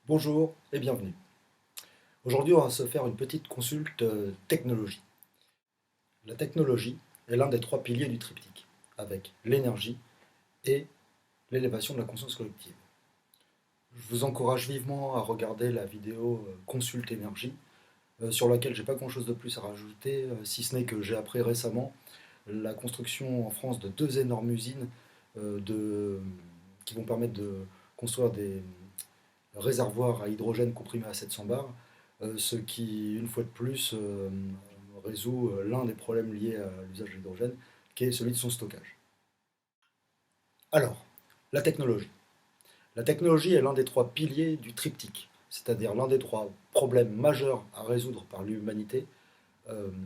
Bonjour et bienvenue. Aujourd'hui, on va se faire une petite consulte technologie. La technologie est l'un des trois piliers du triptyque, avec l'énergie et l'élévation de la conscience collective. Je vous encourage vivement à regarder la vidéo Consulte énergie, sur laquelle j'ai pas grand-chose de plus à rajouter, si ce n'est que j'ai appris récemment la construction en France de deux énormes usines qui vont permettre de construire des réservoirs à hydrogène comprimé à 700 bars, ce qui, une fois de plus, résout l'un des problèmes liés à l'usage de l'hydrogène, qui est celui de son stockage. Alors, la technologie. La technologie est l'un des trois piliers du triptyque, c'est-à-dire l'un des trois problèmes majeurs à résoudre par l'humanité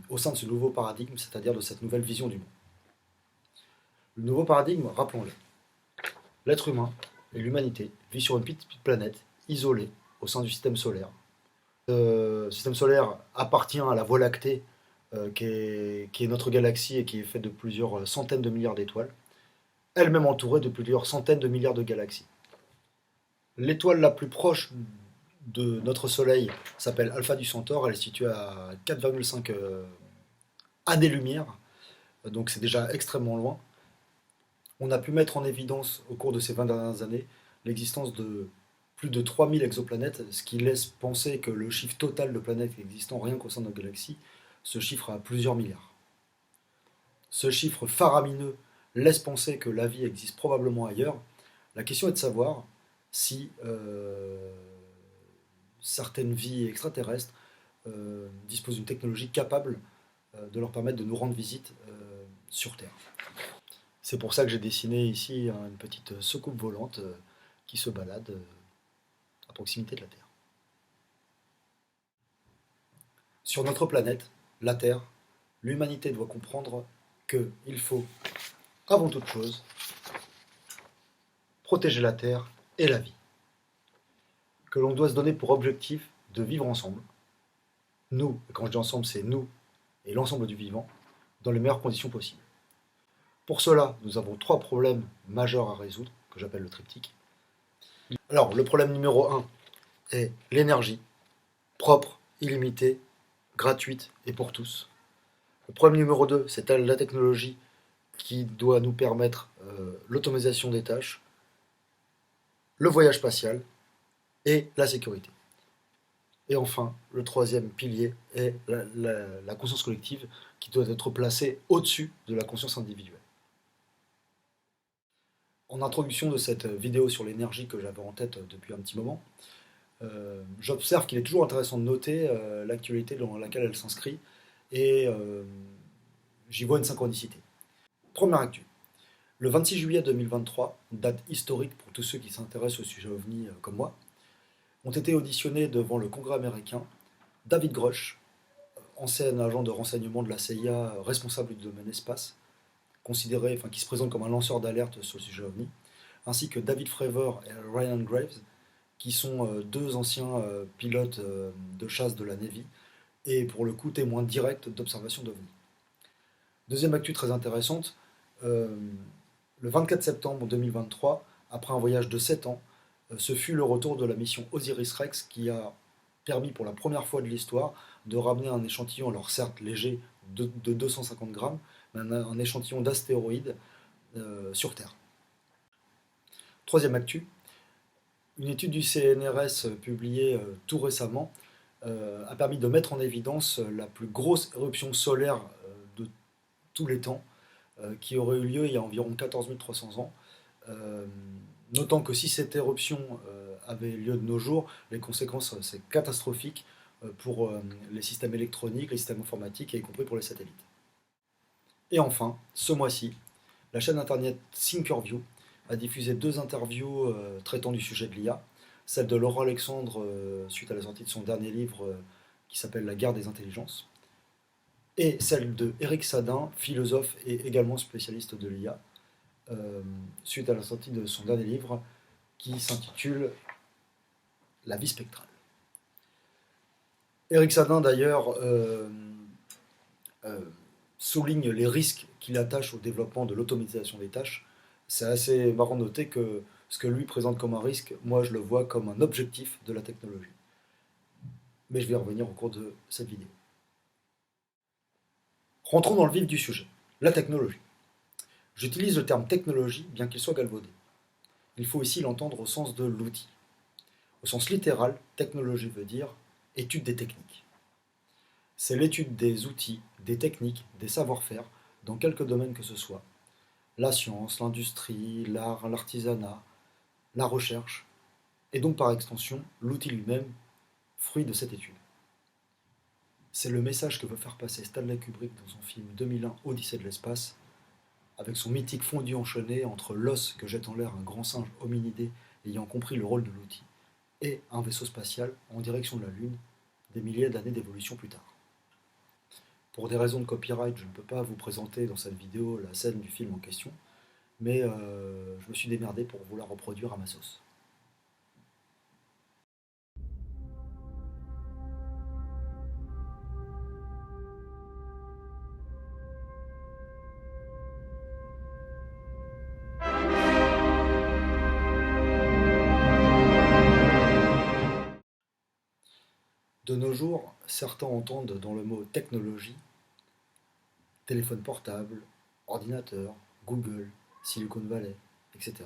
au sein de ce nouveau paradigme, c'est-à-dire de cette nouvelle vision du monde. Le nouveau paradigme, rappelons-le, l'être humain et l'humanité vivent sur une petite planète isolée au sein du système solaire. Le système solaire appartient à la Voie lactée, qui est notre galaxie et qui est faite de plusieurs centaines de milliards d'étoiles, elle-même entourée de plusieurs centaines de milliards de galaxies. L'étoile la plus proche de notre Soleil s'appelle Alpha du Centaure, elle est située à 4,5 années-lumière, donc c'est déjà extrêmement loin. On a pu mettre en évidence au cours de ces 20 dernières années l'existence de plus de 3000 exoplanètes, ce qui laisse penser que le chiffre total de planètes existant rien qu'au sein de nos galaxies se chiffre à plusieurs milliards. Ce chiffre faramineux laisse penser que la vie existe probablement ailleurs. La question est de savoir si certaines vies extraterrestres disposent d'une technologie capable de leur permettre de nous rendre visite sur Terre. C'est pour ça que j'ai dessiné ici une petite soucoupe volante qui se balade à proximité de la Terre. Sur notre planète, la Terre, l'humanité doit comprendre qu'il faut, avant toute chose, protéger la Terre et la vie. Que l'on doit se donner pour objectif de vivre ensemble, nous, et quand je dis ensemble, c'est nous et l'ensemble du vivant, dans les meilleures conditions possibles. Pour cela, nous avons trois problèmes majeurs à résoudre, que j'appelle le triptyque. Alors, le problème numéro 1 est l'énergie, propre, illimitée, gratuite et pour tous. Le problème numéro 2, c'est la technologie qui doit nous permettre l'automatisation des tâches, le voyage spatial et la sécurité. Et enfin, le troisième pilier est la conscience collective qui doit être placée au-dessus de la conscience individuelle. En introduction de cette vidéo sur l'énergie que j'avais en tête depuis un petit moment, j'observe qu'il est toujours intéressant de noter l'actualité dans laquelle elle s'inscrit et j'y vois une synchronicité. Première actu. Le 26 juillet 2023, date historique pour tous ceux qui s'intéressent au sujet OVNI comme moi, ont été auditionnés devant le Congrès américain David Grush, ancien agent de renseignement de la CIA responsable du domaine espace, qui se présente comme un lanceur d'alerte sur le sujet OVNI, ainsi que David Fravor et Ryan Graves, qui sont deux anciens pilotes de chasse de la Navy et pour le coup témoins directs d'observation d'OVNI. Deuxième actu très intéressante, le 24 septembre 2023, après un voyage de 7 ans, ce fut le retour de la mission Osiris-Rex qui a permis pour la première fois de l'histoire de ramener un échantillon, alors certes léger, de 250 grammes, mais un échantillon d'astéroïdes sur Terre. Troisième actu, une étude du CNRS publiée tout récemment a permis de mettre en évidence la plus grosse éruption solaire de tous les temps, qui aurait eu lieu il y a environ 14 300 ans. Notant que si cette éruption avait lieu de nos jours, les conséquences c'est catastrophique pour les systèmes électroniques, les systèmes informatiques, y compris pour les satellites. Et enfin, ce mois-ci, la chaîne internet Thinkerview a diffusé deux interviews traitant du sujet de l'IA, celle de Laurent Alexandre suite à la sortie de son dernier livre qui s'appelle La guerre des intelligences, et celle de Eric Sadin, philosophe et également spécialiste de l'IA, suite à la sortie de son dernier livre qui s'intitule La vie spectrale. Eric Sadin d'ailleurs souligne les risques qu'il attache au développement de l'automatisation des tâches. C'est assez marrant de noter que Ce que lui présente comme un risque, moi je le vois comme un objectif de la technologie. Mais je vais y revenir au cours de cette vidéo. Rentrons dans le vif du sujet, la technologie. J'utilise le terme technologie bien qu'il soit galvaudé. Il faut ici l'entendre au sens de l'outil. Au sens littéral, technologie veut dire étude des techniques. C'est l'étude des outils, des techniques, des savoir-faire, dans quelque domaine que ce soit. La science, l'industrie, l'art, l'artisanat, la recherche, et donc par extension, l'outil lui-même, fruit de cette étude. C'est le message que veut faire passer Stanley Kubrick dans son film 2001 Odyssée de l'espace, avec son mythique fondu enchaîné entre l'os que jette en l'air un grand singe hominidé ayant compris le rôle de l'outil, et un vaisseau spatial en direction de la Lune, des milliers d'années d'évolution plus tard. Pour des raisons de copyright, je ne peux pas vous présenter dans cette vidéo la scène du film en question, mais je me suis démerdé pour vous la reproduire à ma sauce. De nos jours, certains entendent dans le mot technologie téléphone portable, ordinateur, Google, Silicon Valley, etc.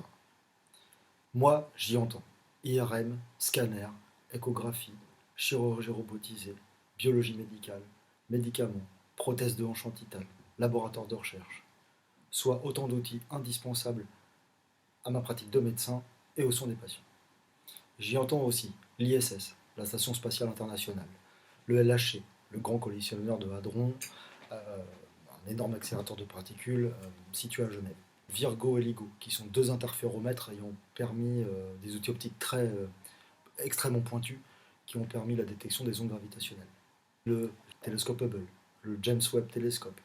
Moi, j'y entends IRM, scanner, échographie, chirurgie robotisée, biologie médicale, médicaments, prothèses de hanche en titane, laboratoire de recherche, soit autant d'outils indispensables à ma pratique de médecin et aux soins des patients. J'y entends aussi l'ISS, la Station spatiale internationale, le LHC, le grand collisionneur de Hadron, un énorme accélérateur de particules situé à Genève. Virgo et LIGO, qui sont deux interféromètres ayant permis des outils optiques extrêmement pointus, qui ont permis la détection des ondes gravitationnelles. Le télescope Hubble, le James Webb Telescope,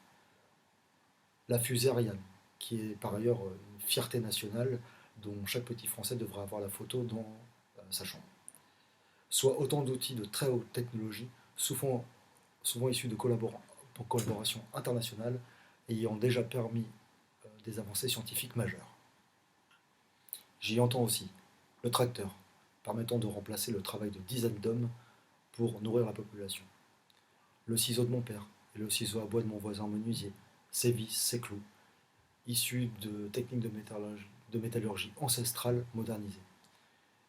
la fusée Ariane, qui est par ailleurs une fierté nationale dont chaque petit Français devrait avoir la photo dans sa chambre. Soit autant d'outils de très haute technologie, souvent issus de collaborations internationales ayant déjà permis des avancées scientifiques majeures. J'y entends aussi le tracteur, permettant de remplacer le travail de dizaines d'hommes pour nourrir la population. Le ciseau de mon père et le ciseau à bois de mon voisin menuisier, ses vis, ses clous, issus de techniques de métallurgie ancestrales modernisées.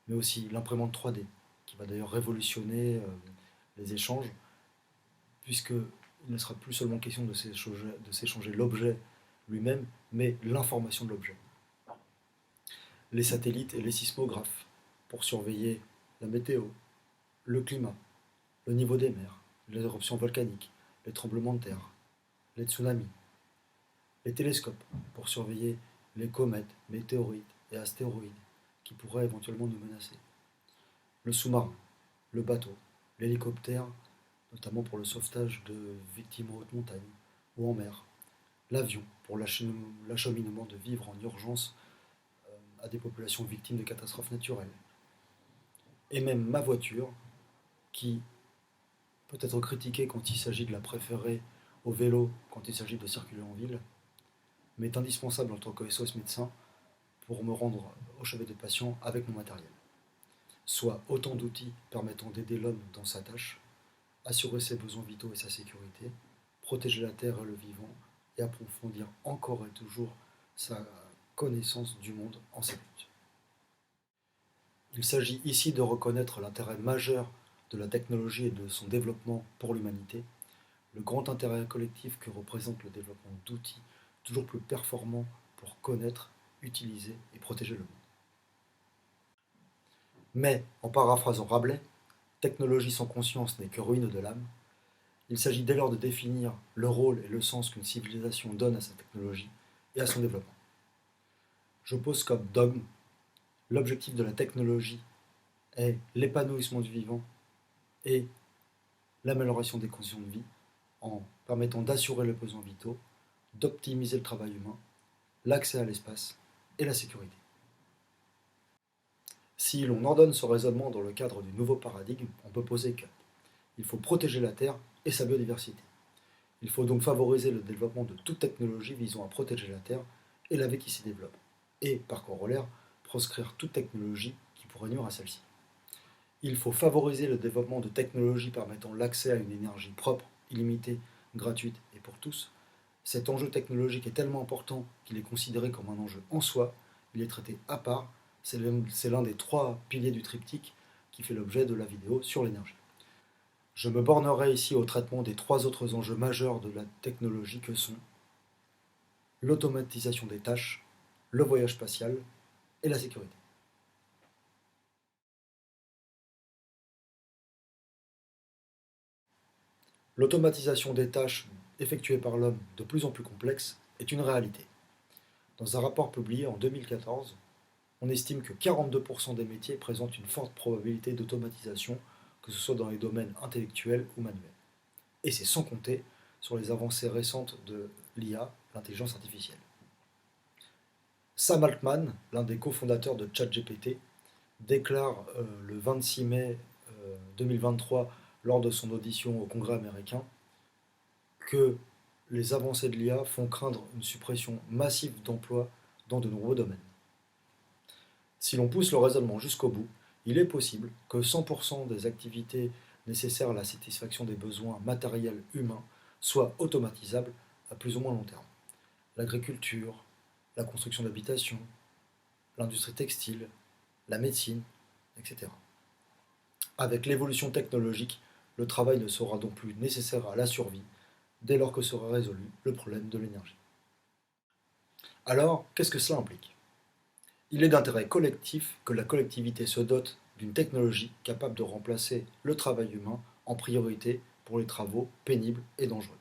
Mais aussi l'imprimante 3D, qui va d'ailleurs révolutionner les échanges, puisqu'il ne sera plus seulement question de s'échanger l'objet lui-même, mais l'information de l'objet. Les satellites et les sismographes, pour surveiller la météo, le climat, le niveau des mers, les éruptions volcaniques, les tremblements de terre, les tsunamis. Les télescopes, pour surveiller les comètes, météorites et astéroïdes qui pourraient éventuellement nous menacer. Le sous-marin, le bateau, l'hélicoptère, notamment pour le sauvetage de victimes en haute montagne ou en mer. L'avion, pour l'acheminement de vivres en urgence à des populations victimes de catastrophes naturelles. Et même ma voiture, qui peut être critiquée quand il s'agit de la préférer au vélo quand il s'agit de circuler en ville, mais est indispensable en tant que SOS médecin pour me rendre au chevet de patients avec mon matériel. Soit autant d'outils permettant d'aider l'homme dans sa tâche, assurer ses besoins vitaux et sa sécurité, protéger la terre et le vivant, et approfondir encore et toujours sa connaissance du monde en sa lutte. Il s'agit ici de reconnaître l'intérêt majeur de la technologie et de son développement pour l'humanité, le grand intérêt collectif que représente le développement d'outils toujours plus performants pour connaître, utiliser et protéger le monde. Mais, en paraphrasant Rabelais, technologie sans conscience n'est que ruine de l'âme. Il s'agit dès lors de définir le rôle et le sens qu'une civilisation donne à sa technologie et à son développement. J'oppose comme dogme l'objectif de la technologie est l'épanouissement du vivant et l'amélioration des conditions de vie en permettant d'assurer les besoins vitaux, d'optimiser le travail humain, l'accès à l'espace et la sécurité. Si l'on ordonne ce raisonnement dans le cadre du nouveau paradigme, on peut poser qu'il faut protéger la Terre et sa biodiversité. Il faut donc favoriser le développement de toute technologie visant à protéger la Terre et la vie qui s'y développe, et, par corollaire, proscrire toute technologie qui pourrait nuire à celle-ci. Il faut favoriser le développement de technologies permettant l'accès à une énergie propre, illimitée, gratuite et pour tous. Cet enjeu technologique est tellement important qu'il est considéré comme un enjeu en soi, il est traité à part, c'est l'un des 3 piliers du triptyque qui fait l'objet de la vidéo sur l'énergie. Je me bornerai ici au traitement des 3 autres enjeux majeurs de la technologie que sont l'automatisation des tâches, le voyage spatial et la sécurité. L'automatisation des tâches effectuées par l'homme de plus en plus complexes est une réalité. Dans un rapport publié en 2014, on estime que 42% des métiers présentent une forte probabilité d'automatisation, que ce soit dans les domaines intellectuels ou manuels. Et c'est sans compter sur les avancées récentes de l'IA, l'intelligence artificielle. Sam Altman, l'un des cofondateurs de ChatGPT, déclare le 26 mai 2023 lors de son audition au Congrès américain que les avancées de l'IA font craindre une suppression massive d'emplois dans de nombreux domaines. Si l'on pousse le raisonnement jusqu'au bout, il est possible que 100% des activités nécessaires à la satisfaction des besoins matériels humains soient automatisables à plus ou moins long terme. L'agriculture, la construction d'habitations, l'industrie textile, la médecine, etc. Avec l'évolution technologique, le travail ne sera donc plus nécessaire à la survie dès lors que sera résolu le problème de l'énergie. Alors, qu'est-ce que cela implique ? Il est d'intérêt collectif que la collectivité se dote d'une technologie capable de remplacer le travail humain en priorité pour les travaux pénibles et dangereux.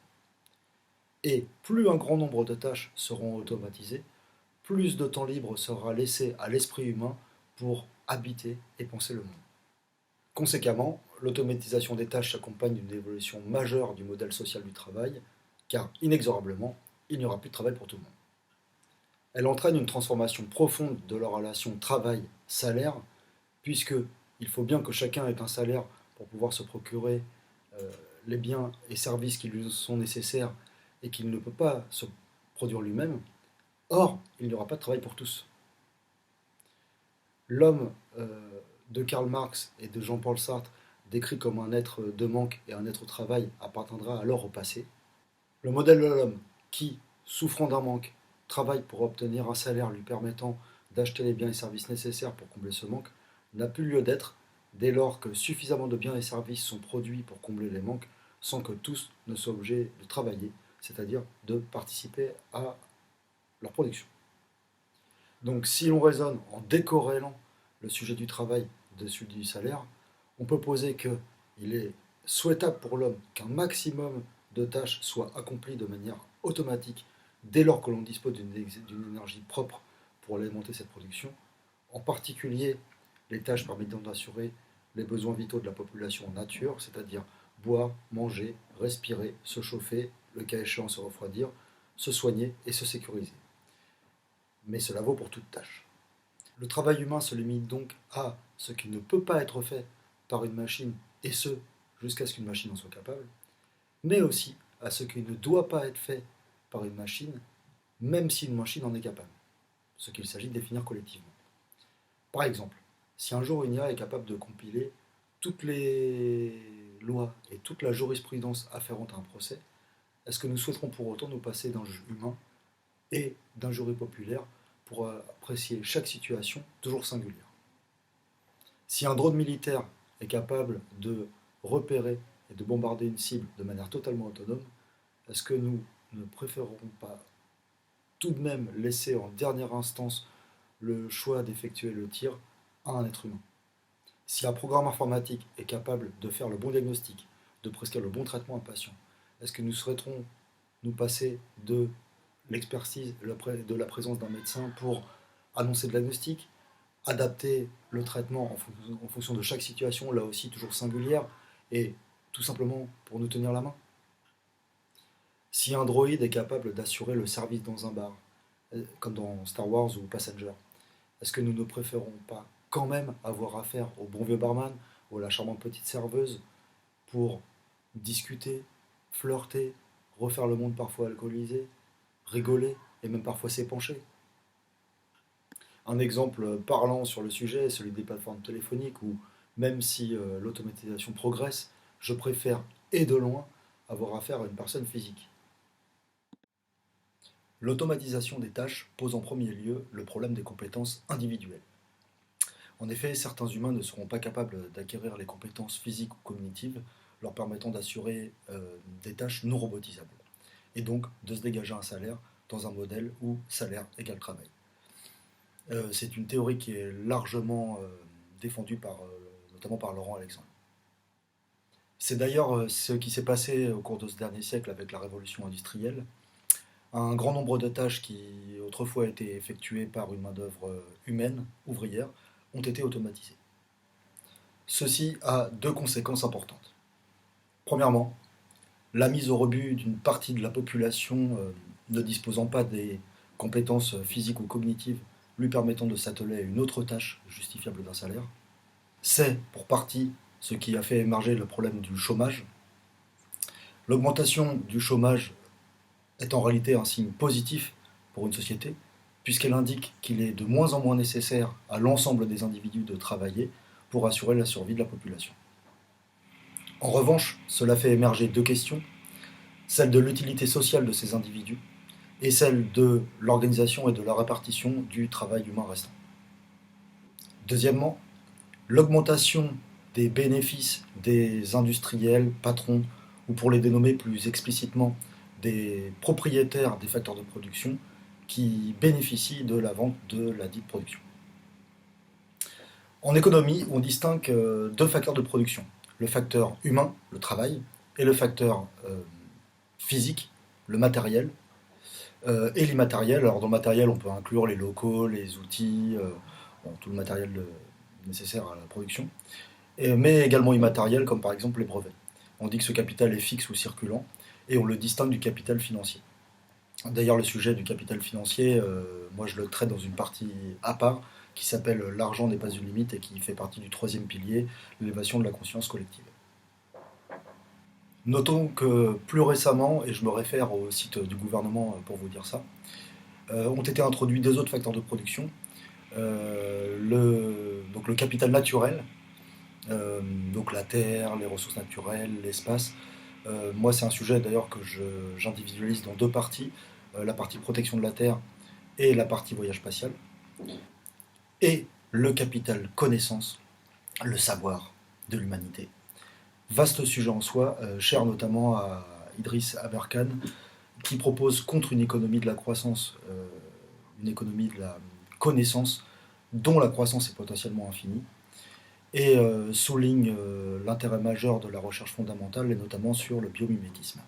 Et plus un grand nombre de tâches seront automatisées, plus de temps libre sera laissé à l'esprit humain pour habiter et penser le monde. Conséquemment, l'automatisation des tâches s'accompagne d'une évolution majeure du modèle social du travail, car inexorablement, il n'y aura plus de travail pour tout le monde. Elle entraîne une transformation profonde de la relation travail-salaire, puisque il faut bien que chacun ait un salaire pour pouvoir se procurer les biens et services qui lui sont nécessaires et qu'il ne peut pas se produire lui-même. Or, il n'y aura pas de travail pour tous. L'homme de Karl Marx et de Jean-Paul Sartre, décrit comme un être de manque et un être au travail, appartiendra alors au passé. Le modèle de l'homme qui, souffrant d'un manque, travaille pour obtenir un salaire lui permettant d'acheter les biens et services nécessaires pour combler ce manque, n'a plus lieu d'être dès lors que suffisamment de biens et services sont produits pour combler les manques sans que tous ne soient obligés de travailler, c'est-à-dire de participer à leur production. Donc si l'on raisonne en décorrélant le sujet du travail de celui du salaire, on peut poser qu'il est souhaitable pour l'homme qu'un maximum de tâches soient accomplies de manière automatique dès lors que l'on dispose d'une énergie propre pour alimenter cette production, en particulier les tâches permettant d'assurer les besoins vitaux de la population en nature, c'est-à-dire boire, manger, respirer, se chauffer, le cas échéant se refroidir, se soigner et se sécuriser. Mais cela vaut pour toute tâche. Le travail humain se limite donc à ce qui ne peut pas être fait par une machine, et ce, jusqu'à ce qu'une machine en soit capable, mais aussi à ce qui ne doit pas être fait par une machine, même si une machine en est capable, ce qu'il s'agit de définir collectivement. Par exemple, si un jour une IA est capable de compiler toutes les lois et toute la jurisprudence afférente à un procès, est-ce que nous souhaiterons pour autant nous passer d'un juge humain et d'un jury populaire pour apprécier chaque situation toujours singulière? Si un drone militaire est capable de repérer et de bombarder une cible de manière totalement autonome, est-ce que nous ne préférerons pas tout de même laisser en dernière instance le choix d'effectuer le tir à un être humain? Si un programme informatique est capable de faire le bon diagnostic, de prescrire le bon traitement à un patient, est-ce que nous souhaiterons nous passer de l'expertise, de la présence d'un médecin pour annoncer le diagnostic, adapter le traitement en fonction de chaque situation, là aussi toujours singulière, et tout simplement pour nous tenir la main? Si un droïde est capable d'assurer le service dans un bar, comme dans Star Wars ou Passenger, est-ce que nous ne préférons pas quand même avoir affaire au bon vieux barman ou à la charmante petite serveuse pour discuter, flirter, refaire le monde parfois alcoolisé, rigoler et même parfois s'épancher? Un exemple parlant sur le sujet est celui des plateformes téléphoniques où, même si l'automatisation progresse, je préfère, et de loin, avoir affaire à une personne physique. L'automatisation des tâches pose en premier lieu le problème des compétences individuelles. En effet, certains humains ne seront pas capables d'acquérir les compétences physiques ou cognitives leur permettant d'assurer des tâches non robotisables, et donc de se dégager un salaire dans un modèle où salaire égale travail. C'est une théorie qui est largement défendue notamment par Laurent Alexandre. C'est d'ailleurs ce qui s'est passé au cours de ce dernier siècle avec la révolution industrielle. Un grand nombre de tâches qui autrefois étaient effectuées par une main-d'œuvre humaine, ouvrière, ont été automatisées. Ceci a deux conséquences importantes. Premièrement, la mise au rebut d'une partie de la population ne disposant pas des compétences physiques ou cognitives lui permettant de s'atteler à une autre tâche justifiable d'un salaire. C'est, pour partie, ce qui a fait émerger le problème du chômage. L'augmentation du chômage est en réalité un signe positif pour une société, puisqu'elle indique qu'il est de moins en moins nécessaire à l'ensemble des individus de travailler pour assurer la survie de la population. En revanche, cela fait émerger deux questions, celle de l'utilité sociale de ces individus et celle de l'organisation et de la répartition du travail humain restant. Deuxièmement, l'augmentation des bénéfices des industriels, patrons, ou pour les dénommer plus explicitement, des propriétaires des facteurs de production qui bénéficient de la vente de la dite production. En économie, on distingue deux facteurs de production. Le facteur humain, le travail, et le facteur physique, le matériel, et l'immatériel. Alors dans le matériel, on peut inclure les locaux, les outils, tout le matériel nécessaire à la production, mais également immatériel, comme par exemple les brevets. On dit que ce capital est fixe ou circulant, et on le distingue du capital financier. D'ailleurs, le sujet du capital financier, moi je le traite dans une partie à part, qui s'appelle L'argent n'est pas une limite, et qui fait partie du troisième pilier, l'élévation de la conscience collective. Notons que plus récemment, et je me réfère au site du gouvernement pour vous dire ça, ont été introduits deux autres facteurs de production. Donc le capital naturel, donc la terre, les ressources naturelles, l'espace. Moi, c'est un sujet d'ailleurs que j'individualise dans deux parties, la partie protection de la terre et la partie voyage spatial. Et le capital connaissance, le savoir de l'humanité. Vaste sujet en soi, cher notamment à Idriss Aberkan, qui propose contre une économie de la croissance, une économie de la connaissance, dont la croissance est potentiellement infinie, et souligne l'intérêt majeur de la recherche fondamentale, et notamment sur le biomimétisme.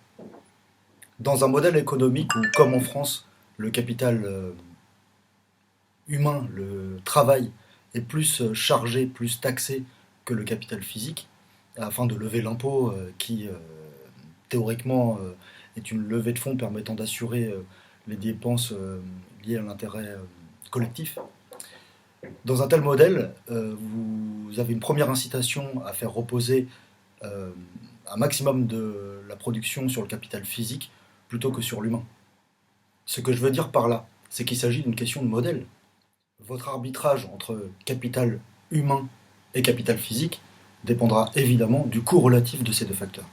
Dans un modèle économique où, comme en France, le capital humain, le travail, est plus chargé, plus taxé que le capital physique, afin de lever l'impôt qui, théoriquement, est une levée de fonds permettant d'assurer les dépenses liées à l'intérêt collectif. Dans un tel modèle, vous avez une première incitation à faire reposer un maximum de la production sur le capital physique plutôt que sur l'humain. Ce que je veux dire par là, c'est qu'il s'agit d'une question de modèle. Votre arbitrage entre capital humain et capital physique dépendra évidemment du coût relatif de ces deux facteurs.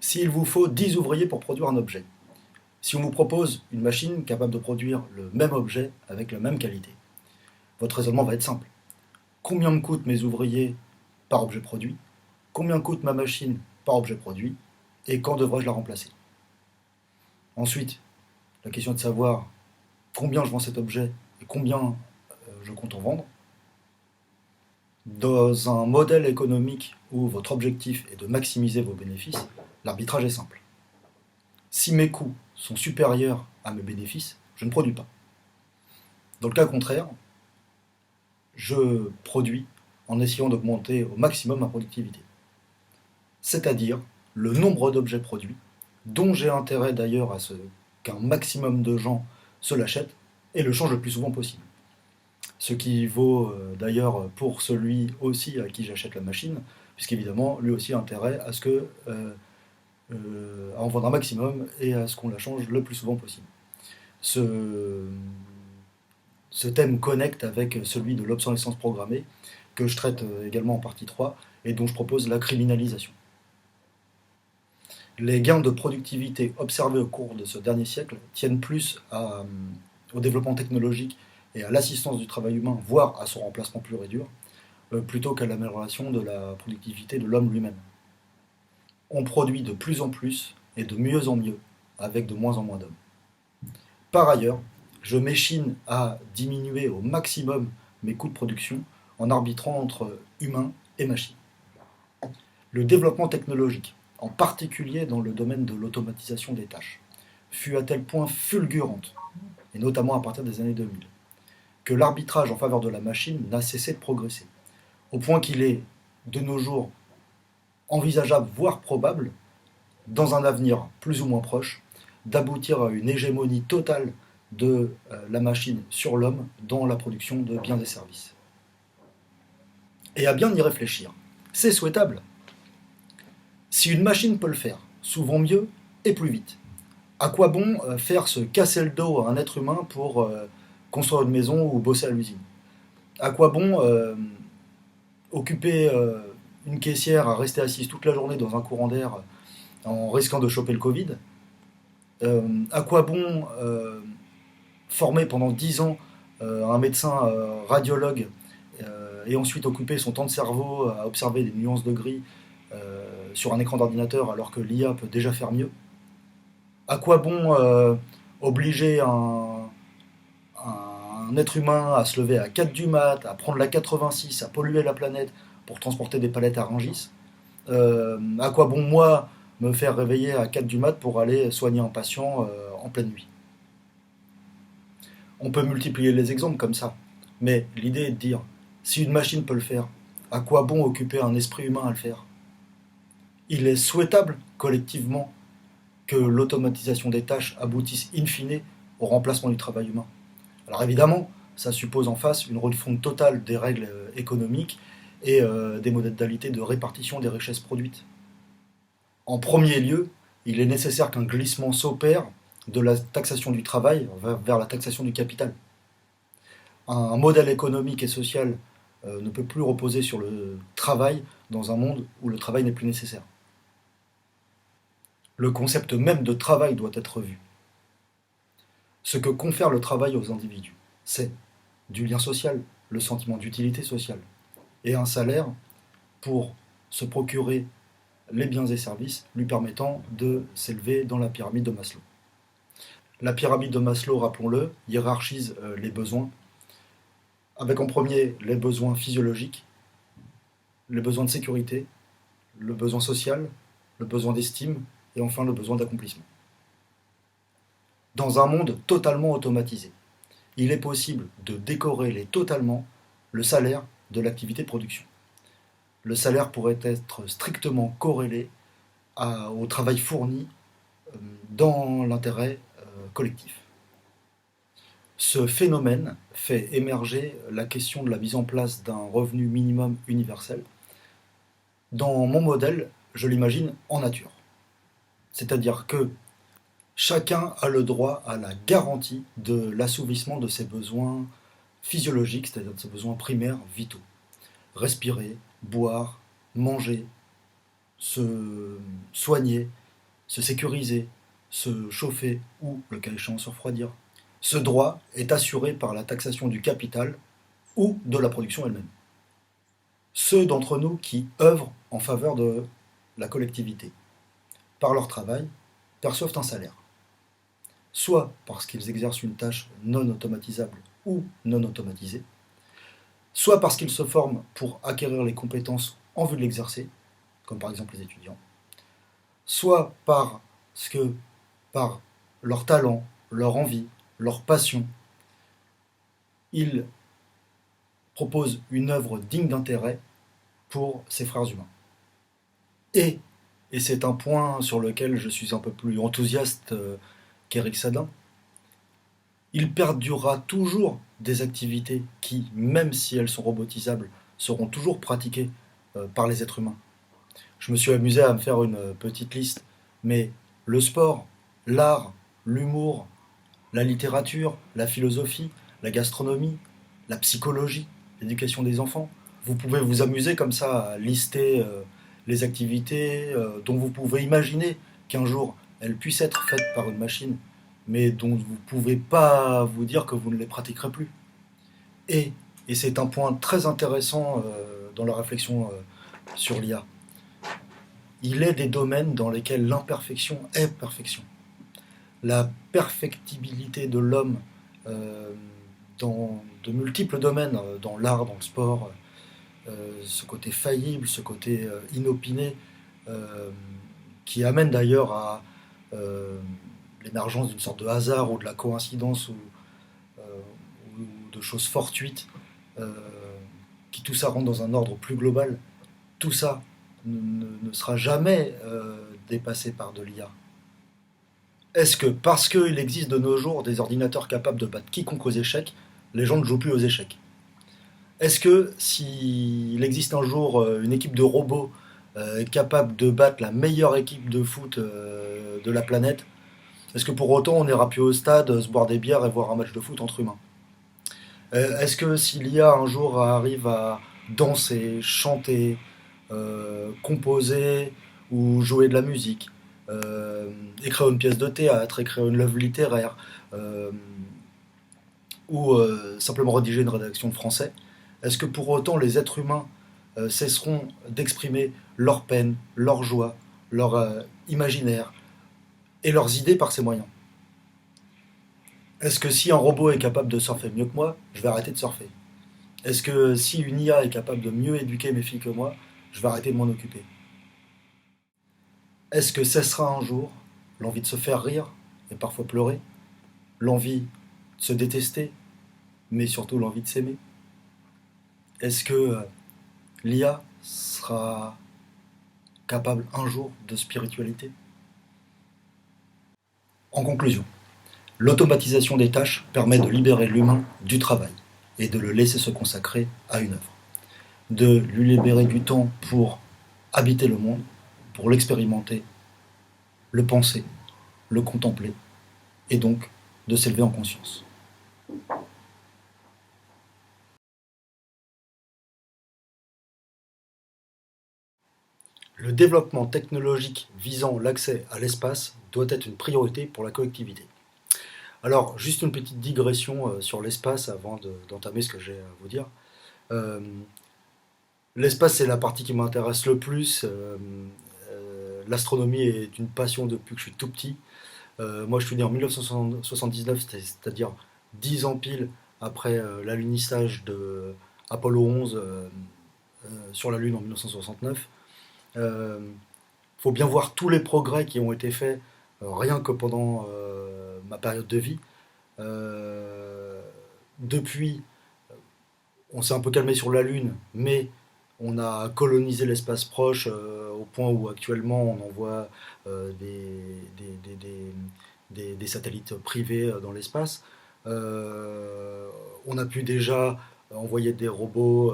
S'il vous faut 10 ouvriers pour produire un objet, si on vous propose une machine capable de produire le même objet avec la même qualité, votre raisonnement va être simple. Combien me coûtent mes ouvriers par objet produit? Combien coûte ma machine par objet produit? Et quand devrais-je la remplacer? Ensuite, la question est de savoir combien je vends cet objet et combien je compte en vendre. Dans un modèle économique où votre objectif est de maximiser vos bénéfices, l'arbitrage est simple. Si mes coûts sont supérieurs à mes bénéfices, je ne produis pas. Dans le cas contraire, je produis en essayant d'augmenter au maximum ma productivité. C'est-à-dire le nombre d'objets produits, dont j'ai intérêt d'ailleurs à ce qu'un maximum de gens se l'achètent et le changent le plus souvent possible. Ce qui vaut d'ailleurs pour celui aussi à qui j'achète la machine, puisqu'évidemment, lui aussi a intérêt à ce que à en vendre un maximum et à ce qu'on la change le plus souvent possible. Ce ce thème connecte avec celui de l'obsolescence programmée, que je traite également en partie 3, et dont je propose la criminalisation. Les gains de productivité observés au cours de ce dernier siècle tiennent plus au développement technologique et à l'assistance du travail humain, voire à son remplacement pur et dur, plutôt qu'à l'amélioration de la productivité de l'homme lui-même. On produit de plus en plus et de mieux en mieux, avec de moins en moins d'hommes. Par ailleurs, je m'échine à diminuer au maximum mes coûts de production en arbitrant entre humains et machines. Le développement technologique, en particulier dans le domaine de l'automatisation des tâches, fut à tel point fulgurante, et notamment à partir des années 2000, que l'arbitrage en faveur de la machine n'a cessé de progresser, au point qu'il est, de nos jours, envisageable, voire probable, dans un avenir plus ou moins proche, d'aboutir à une hégémonie totale de la machine sur l'homme dans la production de biens et services. Et à bien y réfléchir, c'est souhaitable. Si une machine peut le faire, souvent mieux et plus vite, à quoi bon faire se casser le dos à un être humain pour construire une maison ou bosser à l'usine? À quoi bon occuper une caissière à rester assise toute la journée dans un courant d'air en risquant de choper le Covid? À quoi bon former pendant 10 ans un médecin radiologue et ensuite occuper son temps de cerveau à observer des nuances de gris sur un écran d'ordinateur alors que l'IA peut déjà faire mieux? À quoi bon obliger un être humain à se lever à 4 du mat, à prendre la 86, à polluer la planète pour transporter des palettes à Rungis? À quoi bon, moi, me faire réveiller à 4 du mat pour aller soigner un patient en pleine nuit? On peut multiplier les exemples comme ça, mais l'idée est de dire, si une machine peut le faire, à quoi bon occuper un esprit humain à le faire? Il est souhaitable, collectivement, que l'automatisation des tâches aboutisse in fine au remplacement du travail humain. Alors évidemment, ça suppose en face une refonte totale des règles économiques et des modalités de répartition des richesses produites. En premier lieu, il est nécessaire qu'un glissement s'opère de la taxation du travail vers la taxation du capital. Un modèle économique et social ne peut plus reposer sur le travail dans un monde où le travail n'est plus nécessaire. Le concept même de travail doit être revu. Ce que confère le travail aux individus, c'est du lien social, le sentiment d'utilité sociale, et un salaire pour se procurer les biens et services lui permettant de s'élever dans la pyramide de Maslow. La pyramide de Maslow, rappelons-le, hiérarchise les besoins, avec en premier les besoins physiologiques, les besoins de sécurité, le besoin social, le besoin d'estime, et enfin le besoin d'accomplissement. Dans un monde totalement automatisé, il est possible de décorréler totalement le salaire de l'activité de production. Le salaire pourrait être strictement corrélé au travail fourni dans l'intérêt collectif. Ce phénomène fait émerger la question de la mise en place d'un revenu minimum universel. Dans mon modèle, je l'imagine en nature. C'est-à-dire que chacun a le droit à la garantie de l'assouvissement de ses besoins physiologiques, c'est-à-dire de ses besoins primaires vitaux. Respirer, boire, manger, se soigner, se sécuriser, se chauffer ou, le cas échéant, se refroidir. Ce droit est assuré par la taxation du capital ou de la production elle-même. Ceux d'entre nous qui œuvrent en faveur de la collectivité, par leur travail, perçoivent un salaire. Soit parce qu'ils exercent une tâche non automatisable ou non automatisée, soit parce qu'ils se forment pour acquérir les compétences en vue de l'exercer, comme par exemple les étudiants, soit parce que, par leur talent, leur envie, leur passion, ils proposent une œuvre digne d'intérêt pour ses frères humains. Et c'est un point sur lequel je suis un peu plus enthousiaste qu'Éric Sadin, il perdurera toujours des activités qui, même si elles sont robotisables, seront toujours pratiquées par les êtres humains. Je me suis amusé à me faire une petite liste, mais le sport, l'art, l'humour, la littérature, la philosophie, la gastronomie, la psychologie, l'éducation des enfants. Vous pouvez vous amuser comme ça à lister les activités dont vous pouvez imaginer qu'un jour elles puissent être faites par une machine, mais dont vous ne pouvez pas vous dire que vous ne les pratiquerez plus. Et, et c'est un point très intéressant dans la réflexion sur l'IA, il est des domaines dans lesquels l'imperfection est perfection. La perfectibilité de l'homme euh, dans de multiples domaines, dans l'art, dans le sport, ce côté faillible, ce côté inopiné, euh, qui amène d'ailleurs à euh, l'émergence d'une sorte de hasard ou de la coïncidence euh, ou de choses fortuites, euh, qui tout ça rentre dans un ordre plus global. Tout ça ne sera jamais dépassé par de l'IA. Est-ce que parce qu'il existe de nos jours des ordinateurs capables de battre quiconque aux échecs, les gens ne jouent plus aux échecs? Est-ce que s'il existe un jour une équipe de robots capable de battre la meilleure équipe de foot de la planète, est-ce que pour autant on n'ira plus au stade, se boire des bières et voir un match de foot entre humains? Est-ce que si l'IA un jour arrive à danser, chanter, composer ou jouer de la musique, écrire une pièce de théâtre, écrire une œuvre littéraire, euh, ou simplement rédiger une rédaction de français, est-ce que pour autant les êtres humains cesseront d'exprimer leur peine, leur joie, leur imaginaire et leurs idées par ces moyens? Est-ce que si un robot est capable de surfer mieux que moi, je vais arrêter de surfer? Est-ce que si une IA est capable de mieux éduquer mes filles que moi, je vais arrêter de m'en occuper? Est-ce que cessera un jour l'envie de se faire rire et parfois pleurer, l'envie de se détester, mais surtout l'envie de s'aimer? Est-ce que l'IA sera capable un jour de spiritualité? En conclusion, l'automatisation des tâches permet de libérer l'humain du travail et de le laisser se consacrer à une œuvre, de lui libérer du temps pour habiter le monde, pour l'expérimenter, le penser, le contempler, et donc de s'élever en conscience. Le développement technologique visant l'accès à l'espace doit être une priorité pour la collectivité. Alors, juste une petite digression sur l'espace avant d'entamer ce que j'ai à vous dire. Euh, L'espace, c'est la partie qui m'intéresse le plus. L'astronomie est une passion depuis que je suis tout petit. Moi, je suis né en 1979, c'est-à-dire 10 ans pile après l'alunissage de Apollo 11 sur la Lune en 1969. Il faut bien voir tous les progrès qui ont été faits rien que pendant ma période de vie. Euh, Depuis, on s'est un peu calmé sur la Lune, mais on a colonisé l'espace proche au point où actuellement on envoie des satellites privés dans l'espace. On a pu déjà envoyer des robots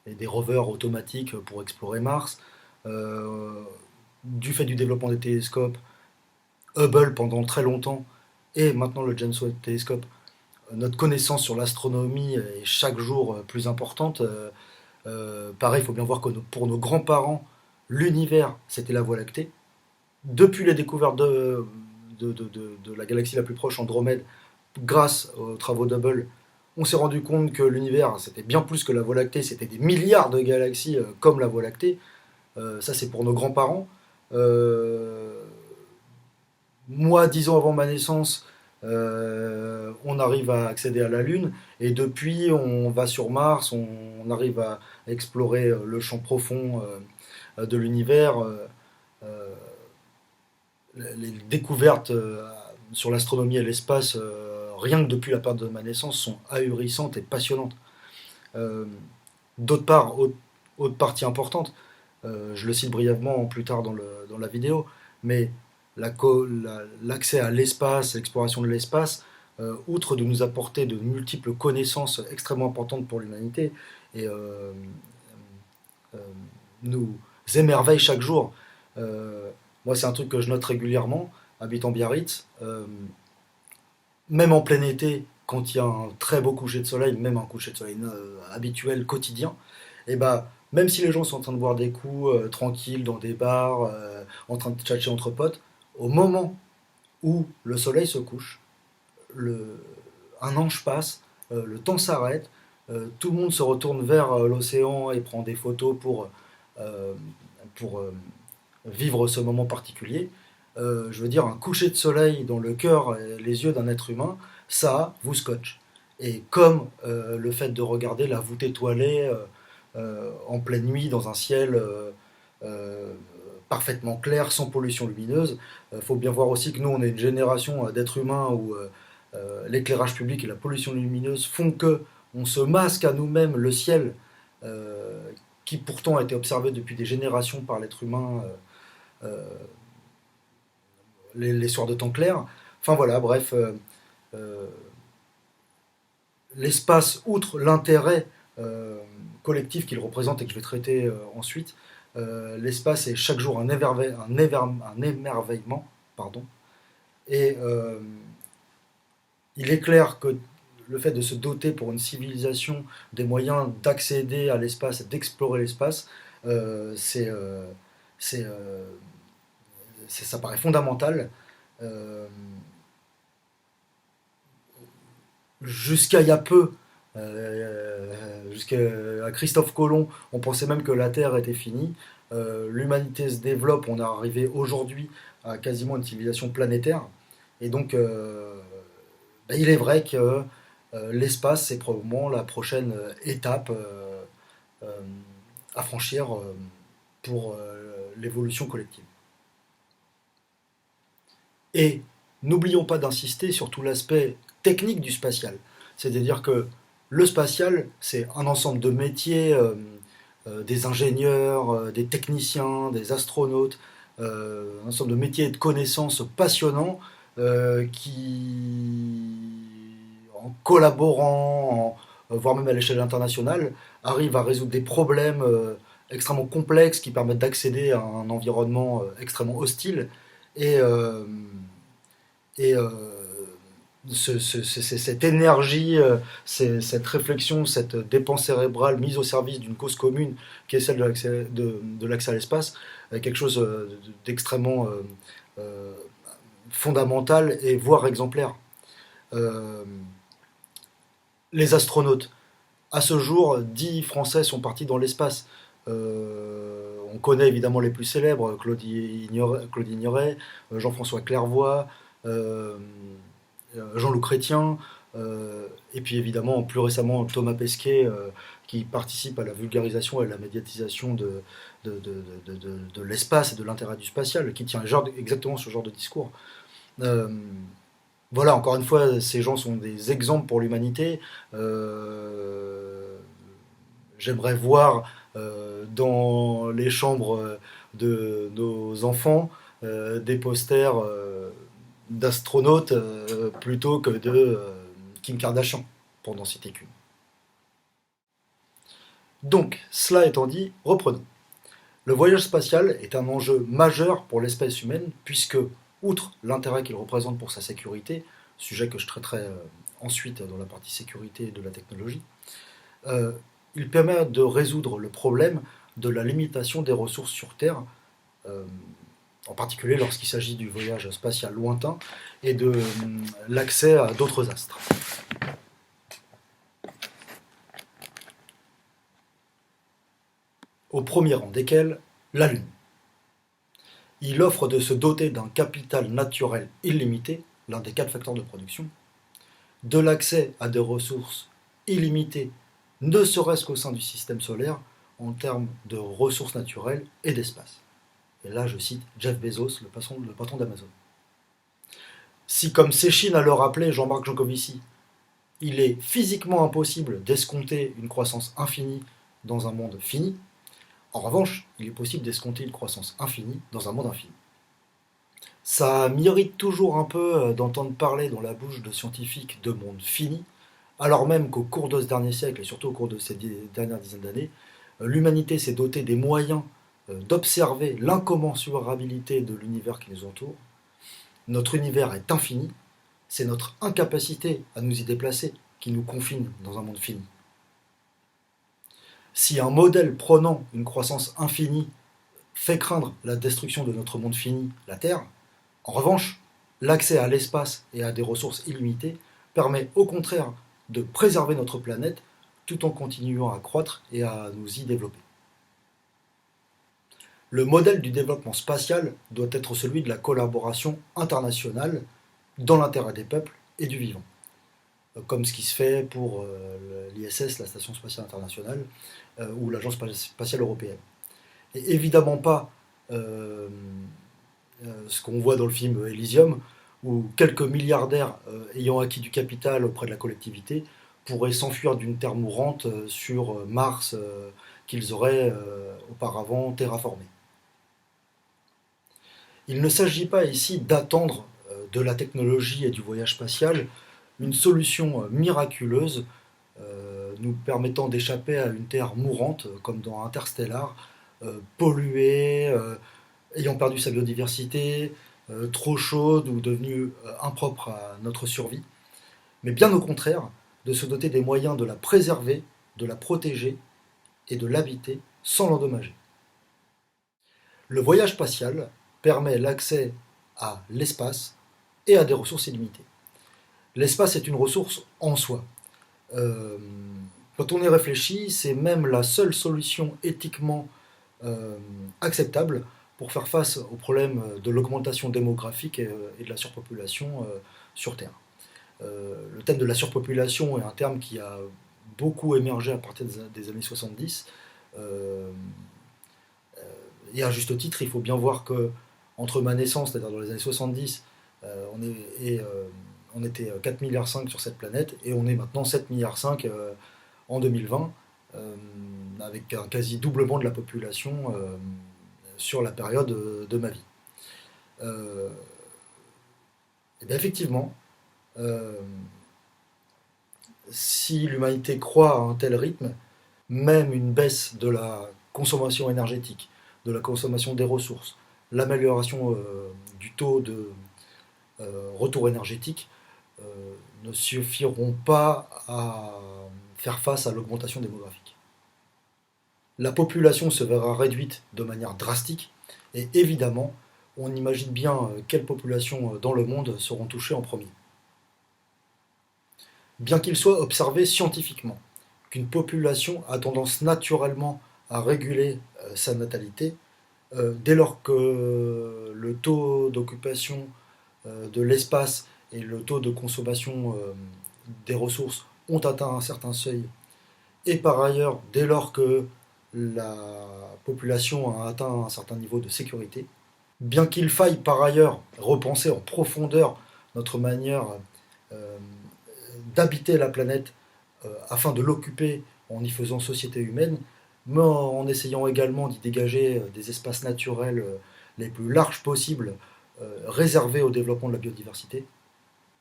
et des rovers automatiques pour explorer Mars. Euh, du fait du développement des télescopes, Hubble pendant très longtemps et maintenant le James Webb Telescope, notre connaissance sur l'astronomie est chaque jour plus importante. Pareil, il faut bien voir que pour nos grands-parents, l'univers, c'était la Voie lactée. Depuis les découvertes de la galaxie la plus proche, Andromède, grâce aux travaux d'Hubble, on s'est rendu compte que l'univers, c'était bien plus que la Voie lactée, c'était des milliards de galaxies comme la Voie lactée. Ça, c'est pour nos grands-parents. Euh, Moi, 10 ans avant ma naissance, on arrive à accéder à la Lune, et depuis, on va sur Mars, on arrive à explorer le champ profond de l'univers. Euh, les découvertes sur l'astronomie et l'espace, rien que depuis la période de ma naissance, sont ahurissantes et passionnantes. Euh, D'autre part, autre partie importante, je le cite brièvement plus tard dans la vidéo, mais l'accès à l'espace, l'exploration de l'espace, outre de nous apporter de multiples connaissances extrêmement importantes pour l'humanité, et euh, nous émerveille chaque jour. Moi, c'est un truc que je note régulièrement, habitant Biarritz. Même en plein été, quand il y a un très beau coucher de soleil, même un coucher de soleil habituel, quotidien, et bah, même si les gens sont en train de boire des coups tranquilles dans des bars, en train de tchatcher entre potes, au moment où le soleil se couche, le, un ange passe, le temps s'arrête, tout le monde se retourne vers l'océan et prend des photos euh, pour vivre ce moment particulier. Je veux dire, un coucher de soleil dans le cœur et les yeux d'un être humain, ça vous scotche. Et comme le fait de regarder la voûte étoilée en pleine nuit dans un ciel euh, parfaitement clair, sans pollution lumineuse, il faut bien voir aussi que nous, on est une génération d'êtres humains où l'éclairage public et la pollution lumineuse font que on se masque à nous-mêmes le ciel euh, qui pourtant a été observé depuis des générations par l'être humain euh, les soirs de temps clair. Enfin voilà, bref, euh, l'espace, outre l'intérêt collectif qu'il représente et que je vais traiter ensuite, l'espace est chaque jour un émerveillement, pardon, et il est clair que le fait de se doter pour une civilisation des moyens d'accéder à l'espace et d'explorer l'espace, euh, c'est, euh, c'est, euh, ça paraît fondamental. Euh, Jusqu'à il y a peu, jusqu'à Christophe Colomb, on pensait même que la Terre était finie. L'humanité se développe, on est arrivé aujourd'hui à quasiment une civilisation planétaire. Et donc, ben, il est vrai que l'espace, c'est probablement la prochaine étape euh, à franchir pour l'évolution collective. Et n'oublions pas d'insister sur tout l'aspect technique du spatial. C'est-à-dire que le spatial, c'est un ensemble de métiers, des ingénieurs, des techniciens, des astronautes, un ensemble de métiers et de connaissances passionnants qui, en collaborant, voire même à l'échelle internationale, arrivent à résoudre des problèmes extrêmement complexes qui permettent d'accéder à un environnement extrêmement hostile. Et, et cette énergie, cette réflexion, cette dépense cérébrale mise au service d'une cause commune qui est celle de l'accès à l'espace, quelque chose d'extrêmement euh, fondamental et voire exemplaire. Euh, les astronautes, à ce jour, 10 Français sont partis dans l'espace. On connaît évidemment les plus célèbres, Claude Ignoret, Jean-François Clairvoy, euh, Jean-Loup Chrétien, et puis évidemment plus récemment Thomas Pesquet, qui participe à la vulgarisation et à la médiatisation de l'espace et de l'intérêt du spatial, qui tient exactement ce genre de discours. Euh, voilà, encore une fois, ces gens sont des exemples pour l'humanité. J'aimerais voir dans les chambres de nos enfants des posters d'astronautes plutôt que de Kim Kardashian, pour n'en citer qu'une. Donc, cela étant dit, reprenons. Le voyage spatial est un enjeu majeur pour l'espèce humaine, puisque, outre l'intérêt qu'il représente pour sa sécurité, sujet que je traiterai ensuite dans la partie sécurité de la technologie, euh, il permet de résoudre le problème de la limitation des ressources sur Terre, euh, en particulier lorsqu'il s'agit du voyage spatial lointain et de l'accès à d'autres astres. Au premier rang desquels la Lune. Il offre de se doter d'un capital naturel illimité, l'un des 4 facteurs de production, de l'accès à des ressources illimitées, ne serait-ce qu'au sein du système solaire, en termes de ressources naturelles et d'espace. Et là, je cite Jeff Bezos, le patron d'Amazon. Si, comme Séchine a le rappelé Jean-Marc Jancovici, il est physiquement impossible d'escompter une croissance infinie dans un monde fini, en revanche, il est possible d'escompter une croissance infinie dans un monde infini. Ça m'irrite toujours un peu d'entendre parler dans la bouche de scientifiques de monde fini, alors même qu'au cours de ce dernier siècle, et surtout au cours de ces dernières dizaines d'années, l'humanité s'est dotée des moyens d'observer l'incommensurabilité de l'univers qui nous entoure. Notre univers est infini, C'est notre incapacité à nous y déplacer qui nous confine dans un monde fini. Si un modèle prônant une croissance infinie fait craindre la destruction de notre monde fini, la Terre, en revanche, l'accès à l'espace et à des ressources illimitées permet au contraire de préserver notre planète tout en continuant à croître et à nous y développer. Le modèle du développement spatial doit être celui de la collaboration internationale dans l'intérêt des peuples et du vivant, comme ce qui se fait pour l'ISS, la Station spatiale internationale, ou l'Agence spatiale européenne. Et évidemment pas ce qu'on voit dans le film Elysium, où quelques milliardaires ayant acquis du capital auprès de la collectivité pourraient s'enfuir d'une terre mourante sur Mars qu'ils auraient auparavant terraformé. Il ne s'agit pas ici d'attendre de la technologie et du voyage spatial une solution miraculeuse nous permettant d'échapper à une Terre mourante, comme dans Interstellar, polluée, ayant perdu sa biodiversité, trop chaude ou devenue impropre à notre survie, mais bien au contraire, de se doter des moyens de la préserver, de la protéger et de l'habiter sans l'endommager. Le voyage spatial permet l'accès à l'espace et à des ressources illimitées. L'espace est une ressource en soi. Quand on y réfléchit, c'est même la seule solution éthiquement acceptable pour faire face au problème de l'augmentation démographique et de la surpopulation sur Terre. Le thème de la surpopulation est un terme qui a beaucoup émergé à partir des années 70. Et à juste titre, il faut bien voir que entre ma naissance, c'est-à-dire dans les années 70, on était 4,5 milliards sur cette planète, et on est maintenant 7,5 milliards en 2020, avec un quasi doublement de la population sur la période de ma vie. Et bien effectivement, si l'humanité croît à un tel rythme, même une baisse de la consommation énergétique, de la consommation des ressources, l'amélioration du taux de retour énergétique ne suffiront pas à faire face à l'augmentation démographique. La population se verra réduite de manière drastique et évidemment, on imagine bien quelles populations dans le monde seront touchées en premier. Bien qu'il soit observé scientifiquement qu'une population a tendance naturellement à réguler sa natalité, dès lors que le taux d'occupation de l'espace et le taux de consommation des ressources ont atteint un certain seuil, et par ailleurs, dès lors que la population a atteint un certain niveau de sécurité, bien qu'il faille par ailleurs repenser en profondeur notre manière d'habiter la planète afin de l'occuper en y faisant société humaine, mais en essayant également d'y dégager des espaces naturels les plus larges possibles, réservés au développement de la biodiversité,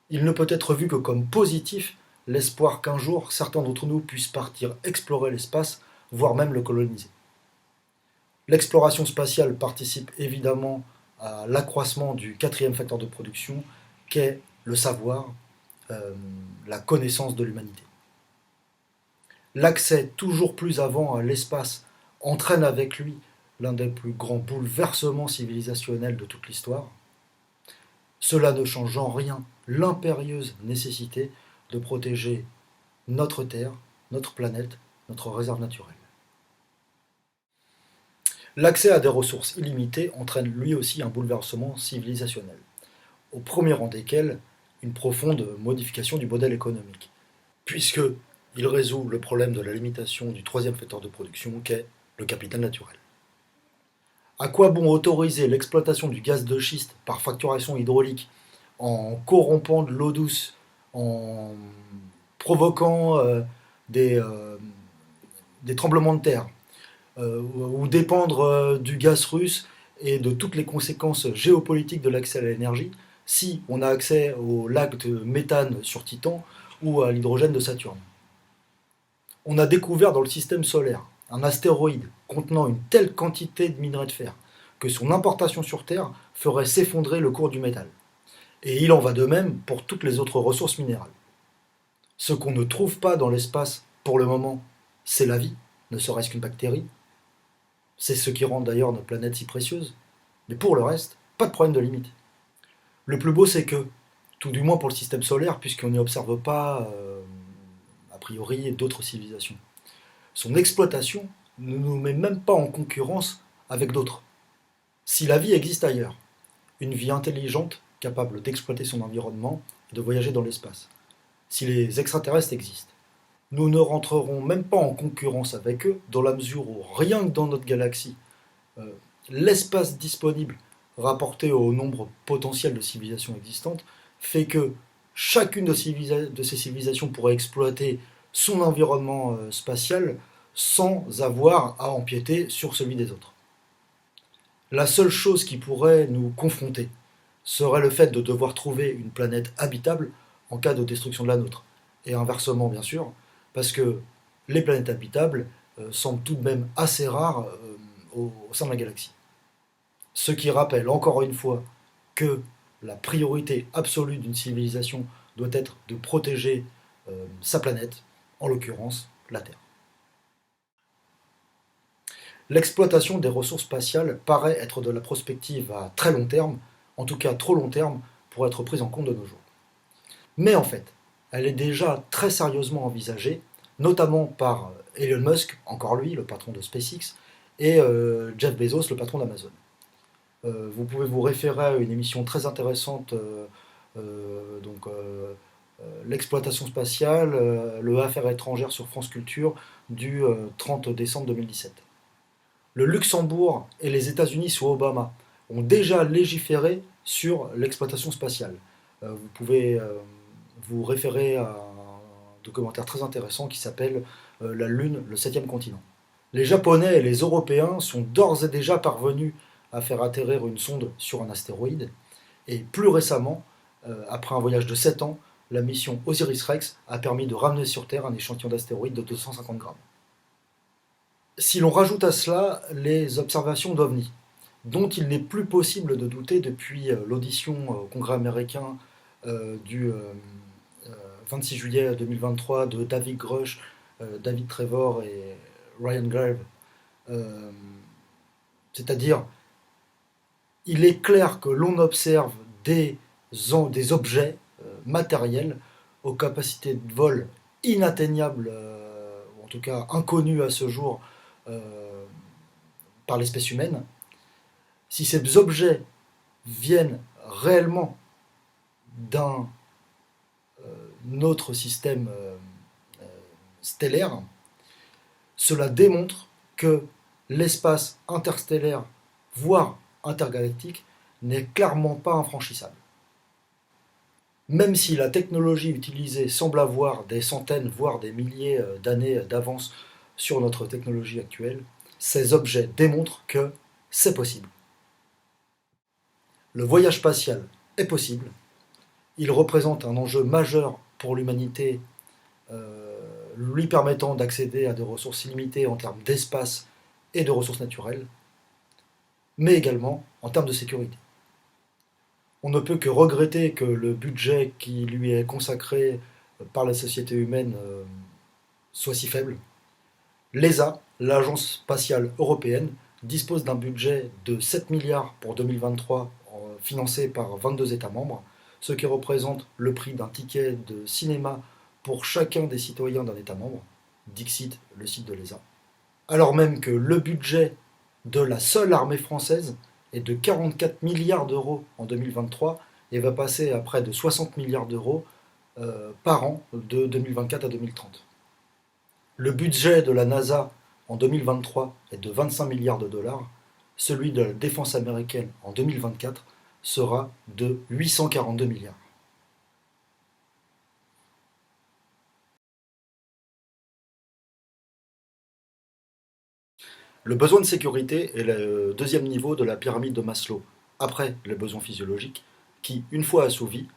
il ne peut être vu que comme positif l'espoir qu'un jour certains d'entre nous puissent partir explorer l'espace, voire même le coloniser. L'exploration spatiale participe évidemment à l'accroissement du quatrième facteur de production, qu'est le savoir, la connaissance de l'humanité. L'accès toujours plus avant à l'espace entraîne avec lui l'un des plus grands bouleversements civilisationnels de toute l'histoire. Cela ne change en rien l'impérieuse nécessité de protéger notre Terre, notre planète, notre réserve naturelle. L'accès à des ressources illimitées entraîne lui aussi un bouleversement civilisationnel, au premier rang desquels une profonde modification du modèle économique, puisqu'il résout le problème de la limitation du troisième facteur de production qu'est le capital naturel. À quoi bon autoriser l'exploitation du gaz de schiste par fracturation hydraulique en corrompant de l'eau douce, en provoquant des tremblements de terre, ou dépendre du gaz russe et de toutes les conséquences géopolitiques de l'accès à l'énergie, si on a accès au lac de méthane sur Titan ou à l'hydrogène de Saturne. On a découvert dans le système solaire un astéroïde contenant une telle quantité de minerai de fer que son importation sur Terre ferait s'effondrer le cours du métal. Et il en va de même pour toutes les autres ressources minérales. Ce qu'on ne trouve pas dans l'espace pour le moment, c'est la vie, ne serait-ce qu'une bactérie. C'est ce qui rend d'ailleurs notre planète si précieuse. Mais pour le reste, pas de problème de limite. Le plus beau, c'est que, tout du moins pour le système solaire, puisqu'on n'y observe pas, a priori, d'autres civilisations, son exploitation ne nous met même pas en concurrence avec d'autres. Si la vie existe ailleurs, une vie intelligente capable d'exploiter son environnement et de voyager dans l'espace, si les extraterrestres existent, nous ne rentrerons même pas en concurrence avec eux dans la mesure où rien que dans notre galaxie, euh, l'espace disponible rapporté au nombre potentiel de civilisations existantes fait que chacune de ces civilisations pourrait exploiter son environnement spatial sans avoir à empiéter sur celui des autres. La seule chose qui pourrait nous confronter serait le fait de devoir trouver une planète habitable en cas de destruction de la nôtre. Et inversement, bien sûr, parce que les planètes habitables semblent tout de même assez rares au sein de la galaxie. Ce qui rappelle encore une fois que la priorité absolue d'une civilisation doit être de protéger sa planète, en l'occurrence la Terre. L'exploitation des ressources spatiales paraît être de la prospective à très long terme, en tout cas trop long terme pour être prise en compte de nos jours. Mais en fait, elle est déjà très sérieusement envisagée, notamment par Elon Musk, encore lui, le patron de SpaceX, et Jeff Bezos, le patron d'Amazon. Vous pouvez vous référer à une émission très intéressante, l'exploitation spatiale, le Affaires étrangères sur France Culture, du 30 décembre 2017. Le Luxembourg et les États-Unis sous Obama ont déjà légiféré sur l'exploitation spatiale. Vous pouvez vous référer à un documentaire très intéressant qui s'appelle La Lune, le septième continent. Les Japonais et les Européens sont d'ores et déjà parvenus à faire atterrir une sonde sur un astéroïde. Et plus récemment, après un voyage de 7 ans, la mission Osiris-Rex a permis de ramener sur Terre un échantillon d'astéroïdes de 250 grammes. Si l'on rajoute à cela les observations d'OVNI, dont il n'est plus possible de douter depuis l'audition au Congrès américain du 26 juillet 2023 de David Grush, David Trevor et Ryan Grave, c'est-à-dire il est clair que l'on observe des objets matériels aux capacités de vol inatteignables, ou en tout cas inconnues à ce jour par l'espèce humaine. Si ces objets viennent réellement d'un autre système stellaire, cela démontre que l'espace interstellaire, voire intergalactique, n'est clairement pas infranchissable. Même si la technologie utilisée semble avoir des centaines, voire des milliers d'années d'avance sur notre technologie actuelle, ces objets démontrent que c'est possible. Le voyage spatial est possible. Il représente un enjeu majeur pour l'humanité, lui permettant d'accéder à des ressources illimitées en termes d'espace et de ressources naturelles, mais également en termes de sécurité. On ne peut que regretter que le budget qui lui est consacré par la société humaine soit si faible. L'ESA, l'Agence spatiale européenne, dispose d'un budget de 7 milliards pour 2023 financé par 22 États membres, ce qui représente le prix d'un ticket de cinéma pour chacun des citoyens d'un État membre, Dixit, le site de l'ESA. Alors même que le budget de la seule armée française est de 44 milliards d'euros en 2023 et va passer à près de 60 milliards d'euros par an de 2024 à 2030. Le budget de la NASA en 2023 est de 25 milliards de dollars, celui de la défense américaine en 2024 sera de 842 milliards. Le besoin de sécurité est le deuxième niveau de la pyramide de Maslow, après les besoins physiologiques, qui, une fois assouvis,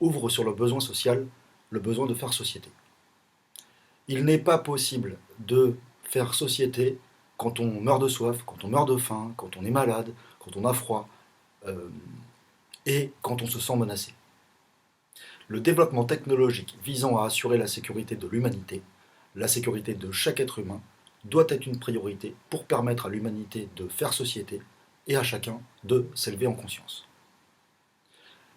ouvre sur le besoin social, le besoin de faire société. Il n'est pas possible de faire société quand on meurt de soif, quand on meurt de faim, quand on est malade, quand on a froid et quand on se sent menacé. Le développement technologique visant à assurer la sécurité de l'humanité, la sécurité de chaque être humain, doit être une priorité pour permettre à l'humanité de faire société et à chacun de s'élever en conscience.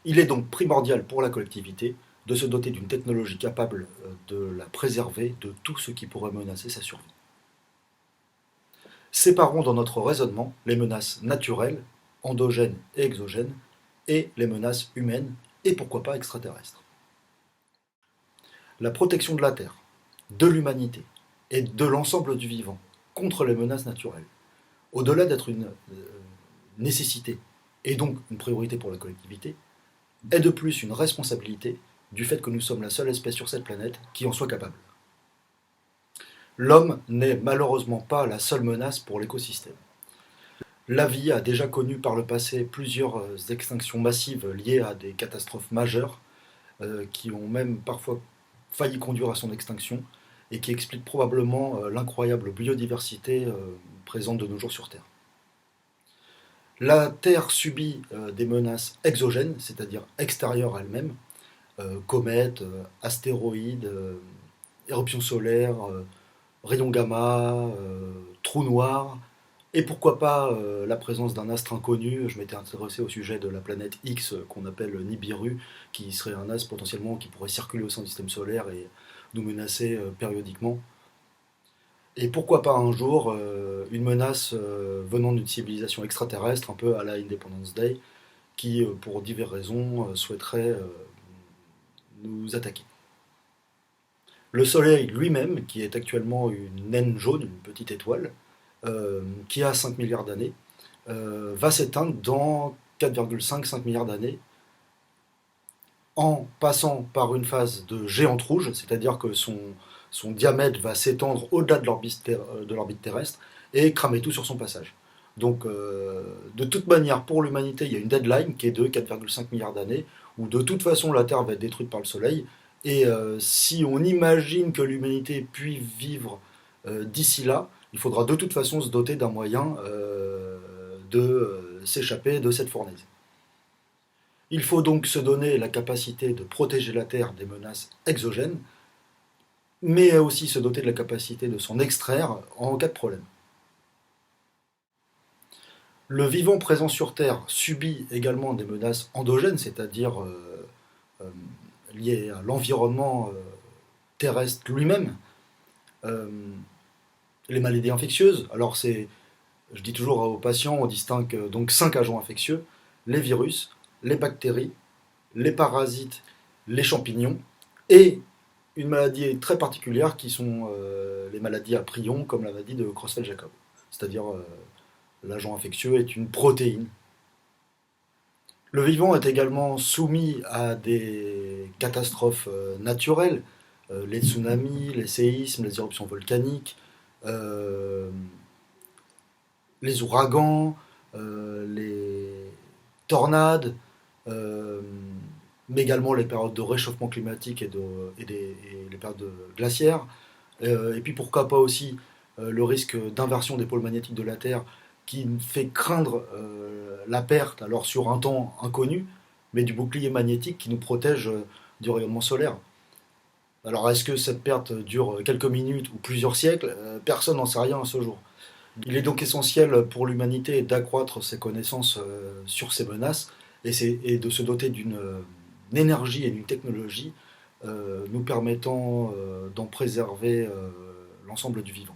Il est donc primordial pour la collectivité de se doter d'une technologie capable de la préserver de tout ce qui pourrait menacer sa survie. Séparons dans notre raisonnement les menaces naturelles, endogènes et exogènes, et les menaces humaines et pourquoi pas extraterrestres. La protection de la Terre, de l'humanité et de l'ensemble du vivant contre les menaces naturelles, au-delà d'être une nécessité et donc une priorité pour la collectivité, est de plus une responsabilité du fait que nous sommes la seule espèce sur cette planète qui en soit capable. L'homme n'est malheureusement pas la seule menace pour l'écosystème. La vie a déjà connu par le passé plusieurs extinctions massives liées à des catastrophes majeures qui ont même parfois failli conduire à son extinction et qui expliquent probablement l'incroyable biodiversité présente de nos jours sur Terre. La Terre subit des menaces exogènes, c'est-à-dire extérieures à elle-même, comètes, astéroïdes, éruptions solaires, rayons gamma, trous noirs, et pourquoi pas la présence d'un astre inconnu. Je m'étais intéressé au sujet de la planète X qu'on appelle Nibiru, qui serait un astre potentiellement qui pourrait circuler au sein du système solaire et nous menacer périodiquement. Et pourquoi pas un jour une menace venant d'une civilisation extraterrestre, un peu à la Independence Day, qui, pour diverses raisons, souhaiterait nous attaquer. Le Soleil lui-même, qui est actuellement une naine jaune, une petite étoile, qui a 5 milliards d'années, va s'éteindre dans 4,5 milliards d'années en passant par une phase de géante rouge, c'est-à-dire que son diamètre va s'étendre au-delà de l'orbite terrestre et cramer tout sur son passage. Donc, de toute manière, pour l'humanité, il y a une deadline qui est de 4,5 milliards d'années, où de toute façon la Terre va être détruite par le Soleil. Et si on imagine que l'humanité puisse vivre d'ici là, il faudra de toute façon se doter d'un moyen de s'échapper de cette fournaise. Il faut donc se donner la capacité de protéger la Terre des menaces exogènes, mais aussi se doter de la capacité de s'en extraire en cas de problème. Le vivant présent sur Terre subit également des menaces endogènes, c'est-à-dire liées à l'environnement terrestre lui-même. Les maladies infectieuses, alors je dis toujours aux patients, on distingue donc 5 agents infectieux: les virus, les bactéries, les parasites, les champignons, et une maladie très particulière qui sont les maladies à prions, comme la maladie de Creutzfeldt-Jakob. C'est-à-dire l'agent infectieux est une protéine. Le vivant est également soumis à des catastrophes naturelles, les tsunamis, les séismes, les éruptions volcaniques, les ouragans, les tornades, mais également les périodes de réchauffement climatique et les périodes glaciaires. Et puis pourquoi pas aussi le risque d'inversion des pôles magnétiques de la Terre, qui fait craindre la perte, alors sur un temps inconnu, mais du bouclier magnétique qui nous protège du rayonnement solaire. Alors est-ce que cette perte dure quelques minutes ou plusieurs siècles? Personne n'en sait rien à ce jour. Il est donc essentiel pour l'humanité d'accroître ses connaissances sur ces menaces et de se doter d'une énergie et d'une technologie nous permettant d'en préserver l'ensemble du vivant.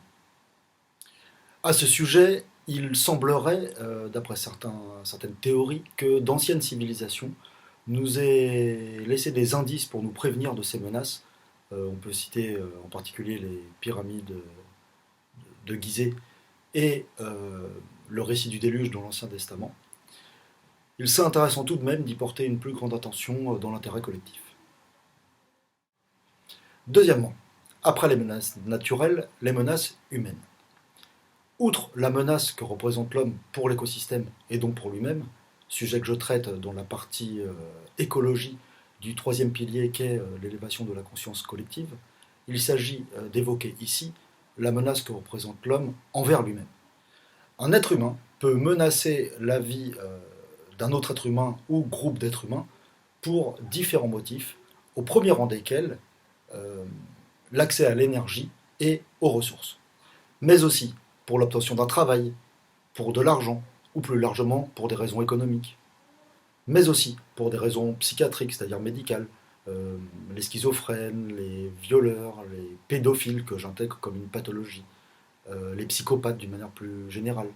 À ce sujet, il semblerait, d'après certaines théories, que d'anciennes civilisations nous aient laissé des indices pour nous prévenir de ces menaces. On peut citer en particulier les pyramides de Gizeh et le récit du déluge dans l'Ancien Testament. Il serait intéressant tout de même d'y porter une plus grande attention dans l'intérêt collectif. Deuxièmement, après les menaces naturelles, les menaces humaines. Outre la menace que représente l'homme pour l'écosystème et donc pour lui-même, sujet que je traite dans la partie écologie du troisième pilier qu'est l'élévation de la conscience collective, il s'agit d'évoquer ici la menace que représente l'homme envers lui-même. Un être humain peut menacer la vie d'un autre être humain ou groupe d'êtres humains pour différents motifs, au premier rang desquels euh, l'accès à l'énergie et aux ressources, mais aussi pour l'obtention d'un travail, pour de l'argent, ou plus largement pour des raisons économiques, mais aussi pour des raisons psychiatriques, c'est-à-dire médicales, euh, les schizophrènes, les violeurs, les pédophiles que j'intègre comme une pathologie, les psychopathes d'une manière plus générale.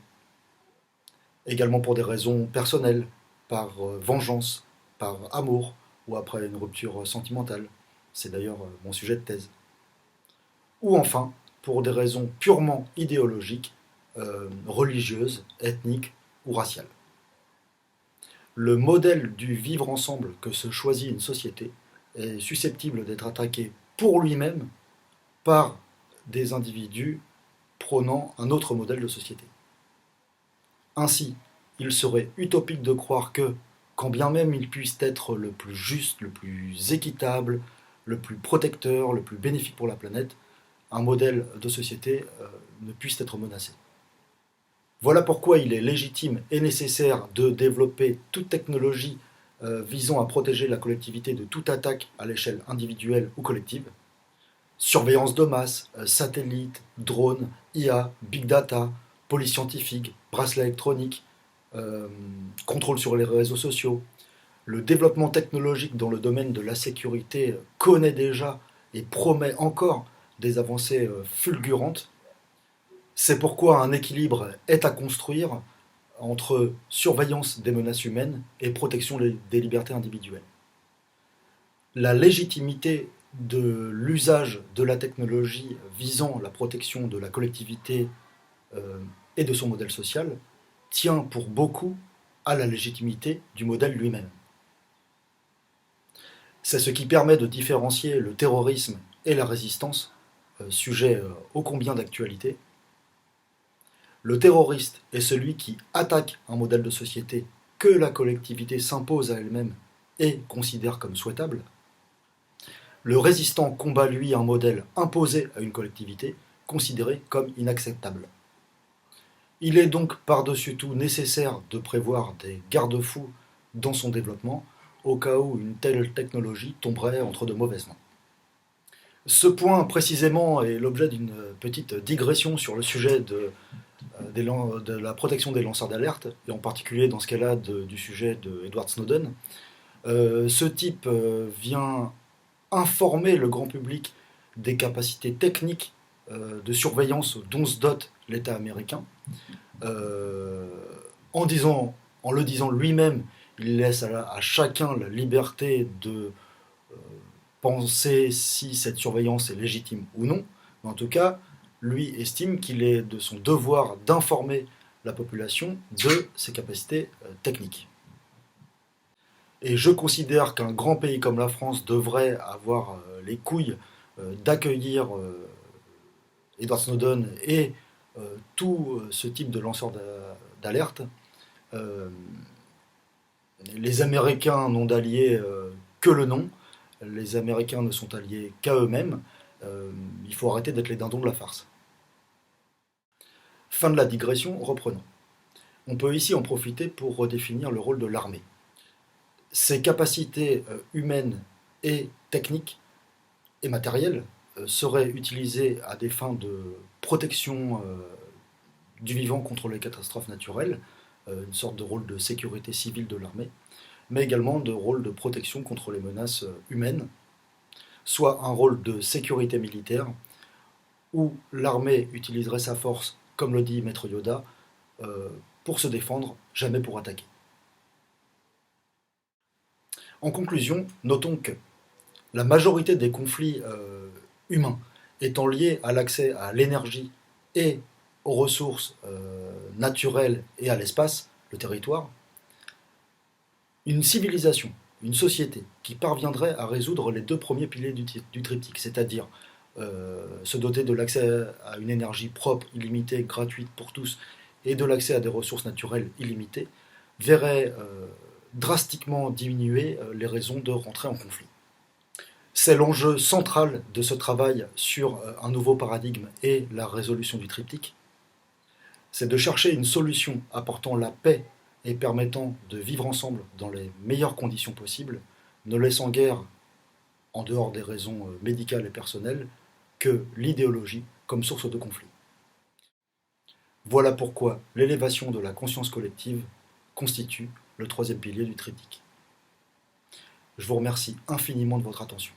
Également pour des raisons personnelles, par vengeance, par amour, ou après une rupture sentimentale. C'est d'ailleurs mon sujet de thèse. Ou enfin, pour des raisons purement idéologiques, religieuses, ethniques ou raciales. Le modèle du vivre ensemble que se choisit une société est susceptible d'être attaqué pour lui-même par des individus prônant un autre modèle de société. Ainsi, il serait utopique de croire que, quand bien même il puisse être le plus juste, le plus équitable, le plus protecteur, le plus bénéfique pour la planète, un modèle de société ne puisse être menacé. Voilà pourquoi il est légitime et nécessaire de développer toute technologie visant à protéger la collectivité de toute attaque à l'échelle individuelle ou collective. Surveillance de masse, satellites, drones, IA, big data, police scientifique, bracelet électronique, contrôle sur les réseaux sociaux. Le développement technologique dans le domaine de la sécurité connaît déjà et promet encore des avancées fulgurantes. C'est pourquoi un équilibre est à construire entre surveillance des menaces humaines et protection des libertés individuelles. La légitimité de l'usage de la technologie visant la protection de la collectivité et de son modèle social tient pour beaucoup à la légitimité du modèle lui-même. C'est ce qui permet de différencier le terrorisme et la résistance, sujet ô combien d'actualité. Le terroriste est celui qui attaque un modèle de société que la collectivité s'impose à elle-même et considère comme souhaitable. Le résistant combat lui un modèle imposé à une collectivité, considéré comme inacceptable. Il est donc par-dessus tout nécessaire de prévoir des garde-fous dans son développement, au cas où une telle technologie tomberait entre de mauvaises mains. Ce point précisément est l'objet d'une petite digression sur le sujet de la protection des lanceurs d'alerte, et en particulier dans ce cas-là du sujet de Edward Snowden. Ce type vient informer le grand public des capacités techniques de surveillance dont se dote l'État américain. Euh, en le disant lui-même, il laisse à chacun la liberté de penser si cette surveillance est légitime ou non. Mais en tout cas, lui estime qu'il est de son devoir d'informer la population de ses capacités techniques. Et je considère qu'un grand pays comme la France devrait avoir les couilles d'accueillir Edward Snowden et tout ce type de lanceurs d'alerte. Euh, les Américains n'ont d'alliés que le nom. Les Américains ne sont alliés qu'à eux-mêmes. Il faut arrêter d'être les dindons de la farce. Fin de la digression, reprenons. On peut ici en profiter pour redéfinir le rôle de l'armée. Ses capacités humaines et techniques et matérielles seraient utilisées à des fins de protection du vivant contre les catastrophes naturelles, une sorte de rôle de sécurité civile de l'armée, mais également de rôle de protection contre les menaces humaines, soit un rôle de sécurité militaire, où l'armée utiliserait sa force, comme le dit Maître Yoda, pour se défendre, jamais pour attaquer. En conclusion, notons que la majorité des conflits humains étant liés à l'accès à l'énergie et aux ressources naturelles et à l'espace, le territoire, une civilisation, une société qui parviendrait à résoudre les deux premiers piliers du triptyque, c'est-à-dire se doter de l'accès à une énergie propre, illimitée, gratuite pour tous, et de l'accès à des ressources naturelles illimitées, verrait drastiquement diminuer les raisons de rentrer en conflit. C'est l'enjeu central de ce travail sur un nouveau paradigme et la résolution du triptyque. C'est de chercher une solution apportant la paix et permettant de vivre ensemble dans les meilleures conditions possibles, ne laissant guère en dehors des raisons médicales et personnelles, que l'idéologie comme source de conflit. Voilà pourquoi l'élévation de la conscience collective constitue le troisième pilier du triptyque. Je vous remercie infiniment de votre attention.